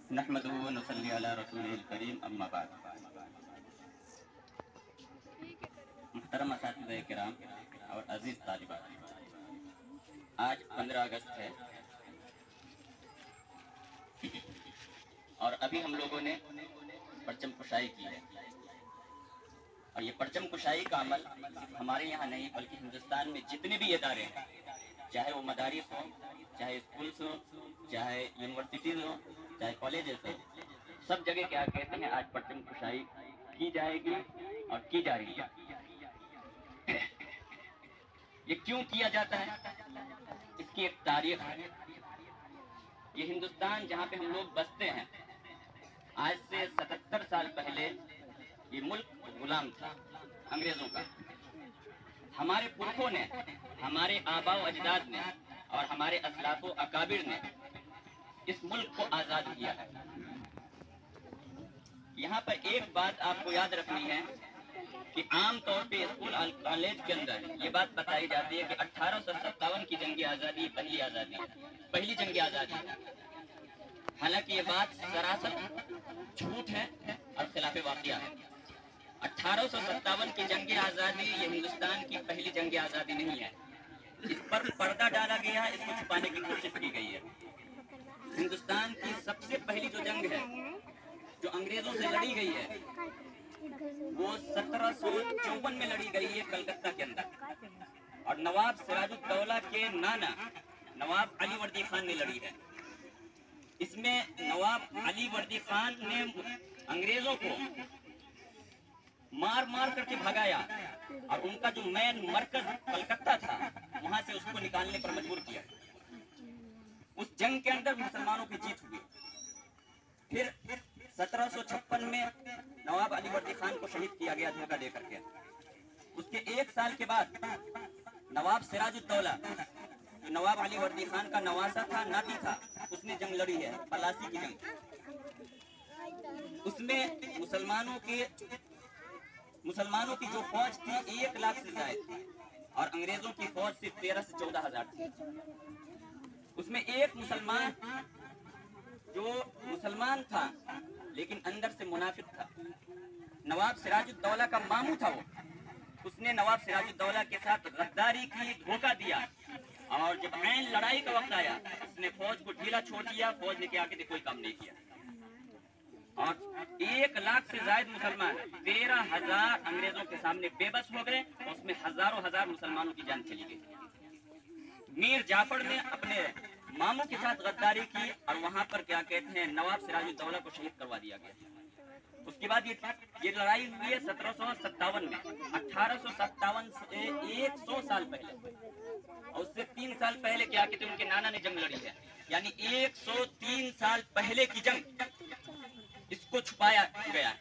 नहमदुहु व नुसल्ली अला रसूलिल करीम अम्मा बाद। मुहतरम असातिज़ाए किराम और अजीज तालिबात, आज 15 अगस्त है और अभी हम लोगों ने परचम कुशाई की है। और ये परचम कुशाई का अमल हमारे यहाँ नहीं बल्कि हिंदुस्तान में जितने भी इदारे हैं, चाहे वो मदारिस हो, चाहे स्कूल्स हो, चाहे यूनिवर्सिटीज़ हो, चाहे कॉलेजेस हो, सब जगह क्या कहते हैं आज परचम कुशाई की जाएगी और की जा रही है। ये क्यों किया जाता है, इसकी एक तारीख है। ये हिंदुस्तान जहाँ पे हम लोग बसते हैं, आज से 77 साल पहले ये मुल्क गुलाम था अंग्रेजों का। हमारे पुरखों ने, हमारे आबा व अजदाद ने और हमारे असलाफो अकाबिर ने इस मुल्क को आज़ाद किया है। यहाँ पर एक बात आपको याद रखनी है कि आम तौर पे स्कूल और कॉलेज के अंदर ये बात बताई जाती है कि 1857 की जंग आज़ादी पहली आज़ादी, पहली जंग आज़ादी। हालांकि ये बात सरासर झूठ है और खिलाफ वाक़िया है। 1857 की जंग आज़ादी ये हिंदुस्तान की पहली जंग आज़ादी नहीं है। इस पर पर्दा डाला गया है, इसको छुपाने की कोशिश की गई है। हिंदुस्तान की सबसे पहली जो जंग है जो अंग्रेजों से लड़ी गई है वो 1754 में लड़ी गई है कलकत्ता के अंदर, और नवाब सिराजुद्दौला के नाना नवाब अली वर्दी खान ने लड़ी है। इसमें नवाब अली वर्दी खान ने अंग्रेजों को मार मार करके भगाया और उनका जो मेन मरकज कलकत्ता था वहां से उसको निकालने पर मजबूर किया। उस जंग के अंदर मुसलमानों की जीत हुई। फिर 1756 में नवाब अली वर्दी खान को शहीद किया गया धोखा दे करके। उसके एक साल के बाद नवाब सिराजुद्दौला जो नवाब अली वर्दी खान का नवासा था, नाती था, उसने जंग लड़ी है, पलासी की जंग। उसमें मुसलमानों की जो फौज थी 1 लाख से ज्यादा थी और अंग्रेजों की फौज सिर्फ 13 से 14 हजार थी। उसमें एक मुसलमान था लेकिन अंदर से मुनाफिक था। नवाब सिराजुद्दौला का मामू था वो। उसने नवाब सिराजुद्दौला के साथ गद्दारी की, धोखा दिया, और जब ऐन लड़ाई का वक्त आया उसने फौज को ढीला छोड़ दिया। फौज ने क्या आके कोई काम नहीं किया और 1 लाख से ज्यादा मुसलमान 13,000 अंग्रेजों के सामने बेबस हो गए और उसमें हजारों हजार मुसलमानों की जान चली गई। मीर जाफर ने अपने मामू के साथ गद्दारी की और वहां पर क्या कहते हैं नवाब सिराजुद्दौला को शहीद करवा दिया गया। उसके बाद ये लड़ाई हुई है 1757 में। 1857 से 100 साल पहले और उससे 3 साल पहले क्या कहते हैं उनके नाना ने जंग लड़ी है। यानी 103 साल पहले की जंग, इसको छुपाया गया है।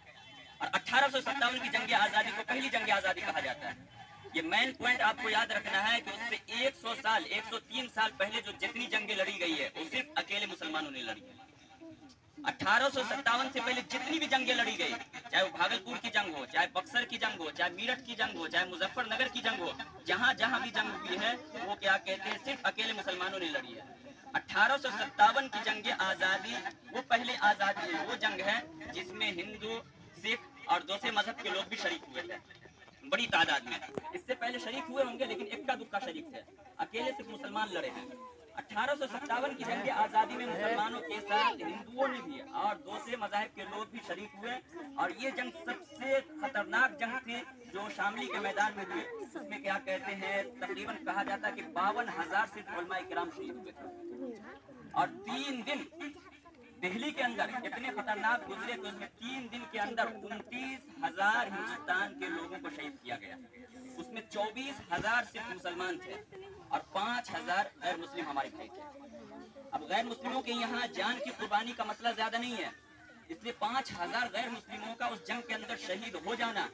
और 1857 की जंग आजादी को पहली जंग आजादी कहा जाता है। ये मेन पॉइंट आपको याद रखना है कि उससे 103 साल पहले जो जितनी जंगें लड़ी गई है वो सिर्फ अकेले मुसलमानों ने लड़ी है। 1857 से पहले जितनी भी जंगें लड़ी गई, चाहे वो भागलपुर की जंग हो, चाहे बक्सर की जंग हो, चाहे मेरठ की जंग हो, चाहे मुजफ्फरनगर की जंग हो, जहां जहां भी जंग हुई है वो क्या कहते हैं सिर्फ अकेले मुसलमानों ने लड़ी है। 1857 की जंग आजादी वो पहले आजादी है, वो जंग है जिसमें हिंदू, सिख और दूसरे मजहब के लोग भी शरीक हुए थे बड़ी तादाद में। इससे पहले शरीक हुए होंगे लेकिन इक्का दुक्का शरीक थे, अकेले सिर्फ मुसलमान लड़े हैं। 1857 की जंग आजादी में मुसलमानों के साथ हिंदुओं ने भी और दूसरे मज़ाहिब के लोग भी शरीक हुए और ये जंग सबसे खतरनाक जंग थी जो शामली के मैदान में हुई। इसमें क्या कहते हैं तकरीबन कहा जाता है कि 52,000 सिर्फ उलमा इकराम शहीद हुए थे। और 3 दिन दिल्ली के अंदर इतने खतरनाक गुजरे कि उसमें 3 दिन के अंदर 29,000 हिंदुस्तान के लोगों को शहीद किया गया। उसमें 24,000 सिर्फ मुसलमान थे और 5,000 गैर मुस्लिम हमारे भाई थे। अब गैर मुस्लिमों के यहाँ जान की कुर्बानी का मसला ज्यादा नहीं है, इसलिए 5,000 गैर मुस्लिमों का उस जंग के अंदर शहीद हो जाना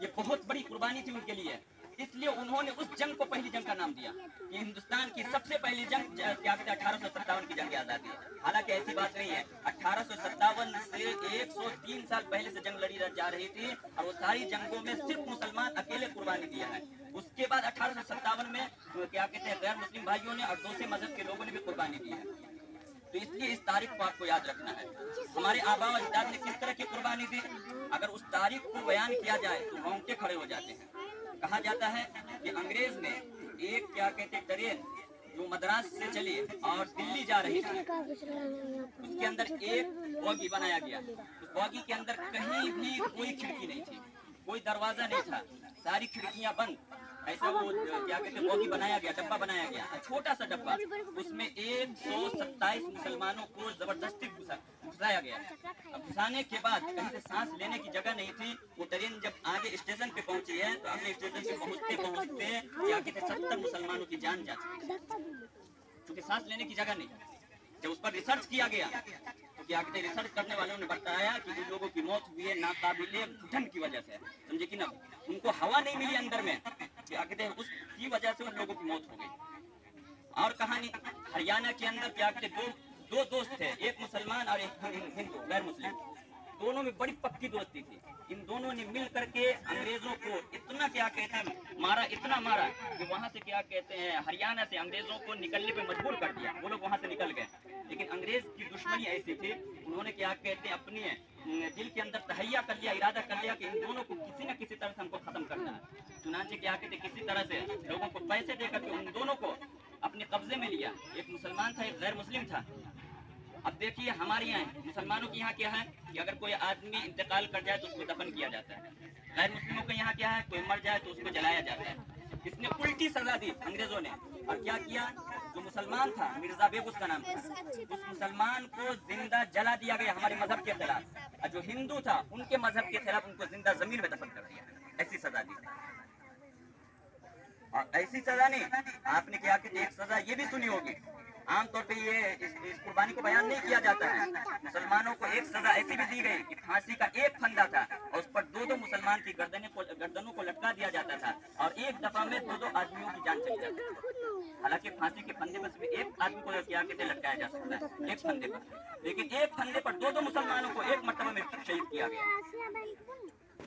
ये बहुत बड़ी कुर्बानी थी उनके लिए। इसलिए उन्होंने उस जंग को पहली जंग का नाम दिया कि हिंदुस्तान की सबसे पहली जंग क्या कहते हैं 1857 की जंग आजादी है। हालांकि ऐसी बात नहीं है, 1857 से 103 साल पहले से जंग लड़ी जा रही थी और वो सारी जंगों में सिर्फ मुसलमान अकेले कुर्बानी दिया है। उसके बाद 1857 में क्या कहते हैं गैर मुस्लिम भाइयों ने और दूसरे मजहब के लोगों ने भी कुर्बानी दी है। तो इसलिए इस तारीख को आपको याद रखना है। हमारे आबा और अजदाद ने किस तरह की कुर्बानी दी, अगर उस तारीख को बयान किया जाए तो रोंगटे खड़े हो जाते हैं। कहा जाता है कि अंग्रेज ने एक क्या कहते ट्रेन जो मद्रास से चली और दिल्ली जा रही थी, उसके अंदर एक बॉगी बनाया गया। उस बॉगी के अंदर कहीं भी कोई खिड़की नहीं थी, कोई दरवाजा नहीं था, सारी खिड़कियां बंद। ऐसा वो क्या कहते बॉगी बनाया गया, डब्बा बनाया गया, छोटा सा डब्बा, उसमें 127 मुसलमानों को जबरदस्ती घुसाया गया। अब घुसाने के बाद कहीं से सांस लेने की जगह नहीं थी। वो ट्रेन जब आगे स्टेशन पे पहुंची है तो अगले स्टेशन पे पहुंचते पहुंचते क्या कहते 70 मुसलमानों की जान जा चुकी, क्योंकि सांस लेने की जगह नहीं। जब उस पर रिसर्च किया गया तो क्या कहते रिसर्च करने वालों ने बताया कि उन लोगों की मौत हुई है नाकाबिले घुटन की वजह से, समझे कि ना, उनको हवा नहीं मिली अंदर में, क्या कहते हैं उसकी वजह से उन लोगों की मौत हो गई। और कहानी हरियाणा के अंदर क्या कहते दो दोस्त थे, एक मुसलमान और एक हिंदू गैर मुस्लिम, दोनों में बड़ी पक्की दोस्ती थी। इन दोनों ने मिल करके अंग्रेजों को इतना क्या कहते हैं मारा, इतना मारा कि वहां से क्या कहते हैं हरियाणा से अंग्रेजों को निकलने पे मजबूर कर दिया। वो लोग वहां से निकल गए, लेकिन अंग्रेज की दुश्मनी ऐसी थी, उन्होंने क्या कहते हैं अपने दिल के अंदर तहैया कर लिया, इरादा कर लिया कि इन दोनों को किसी न किसी तरह से हमको खत्म करना है। चुनांचे क्या कहते किसी तरह से लोगों को पैसे देकर के उन दोनों को अपने कब्जे में लिया। एक मुसलमान था, एक गैर मुस्लिम था। अब देखिए हमारे यहाँ मुसलमानों के यहाँ क्या है कि अगर कोई आदमी इंतकाल कर जाए तो उसको दफन किया जाता है। गैर मुस्लिमों के यहाँ क्या है, कोई मर जाए तो उसको जलाया जाता है। इसने उल्टी सजा दी अंग्रेजों ने, और क्या किया, जो मुसलमान था मिर्जा बेग उसका नाम था, उस मुसलमान को जिंदा जला दिया गया हमारे मजहब के खिलाफ, और जो हिंदू था उनके मजहब के खिलाफ उनको जिंदा जमीन में दफन कर दिया। ऐसी सजा दी। और ऐसी सजा नहीं, आपने क्या कहते एक सजा ये भी सुनी होगी, आमतौर पे ये इस कुर्बानी को बयान नहीं किया जाता है। मुसलमानों को एक सजा ऐसी भी दी गई कि फांसी का एक फंदा था और उस पर दो मुसलमान की गर्दनों को लटका दिया जाता था, और एक दफा में दो आदमियों की जान चली जाती थी। हालांकि फांसी के फंदे पर सिर्फ एक आदमी को क्या कहते लटकाया जा सकता है, एक फंदे पर, लेकिन एक फंदे पर दो मुसलमानों को एक मरतबा में शहीद किया गया।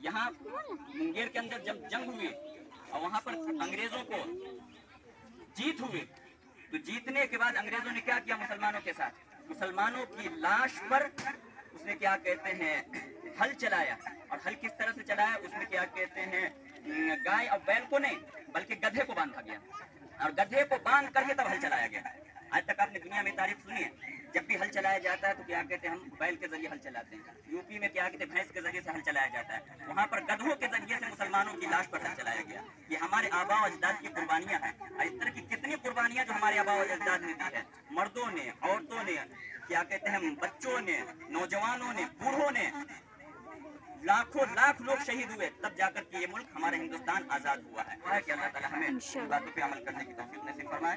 यहाँ मुंगेर के अंदर जब जंग हुई और वहाँ पर अंग्रेजों को जीत हुई, तो जीतने के बाद अंग्रेजों ने क्या किया मुसलमानों के साथ, मुसलमानों की लाश पर उसने क्या कहते हैं हल चलाया। और हल किस तरह से चलाया, उसमें क्या कहते हैं गाय और बैल को नहीं बल्कि गधे को बांधा गया, और गधे को बांध करके तब हल चलाया गया। आज तक आपने दुनिया में तारीफ सुनी है, जब भी हल चलाया जाता है तो क्या कहते हैं हम बैल के जरिए हल चलाते हैं। यूपी में क्या कहते हैं भैंस के जरिए से हल चलाया जाता है, वहाँ पर गधों के जरिए से मुसलमानों की लाश पर हल चलाया गया। ये हमारे आबा और अजदाद की कुर्बानियां हैं। इस तरह की कितनी कुर्बानियां जो हमारे आबा और अजदाद ने दी है, मर्दों ने, औरतों ने, क्या कहते हैं बच्चों ने, नौजवानों ने, बूढ़ों ने, लाखों लाख लोग शहीद हुए, तब जाकर के ये मुल्क हमारा हिंदुस्तान आजाद हुआ है। कि अल्लाह ताला हमें इन बातों पे अमल करने की तौफीक नसीब फरमाए।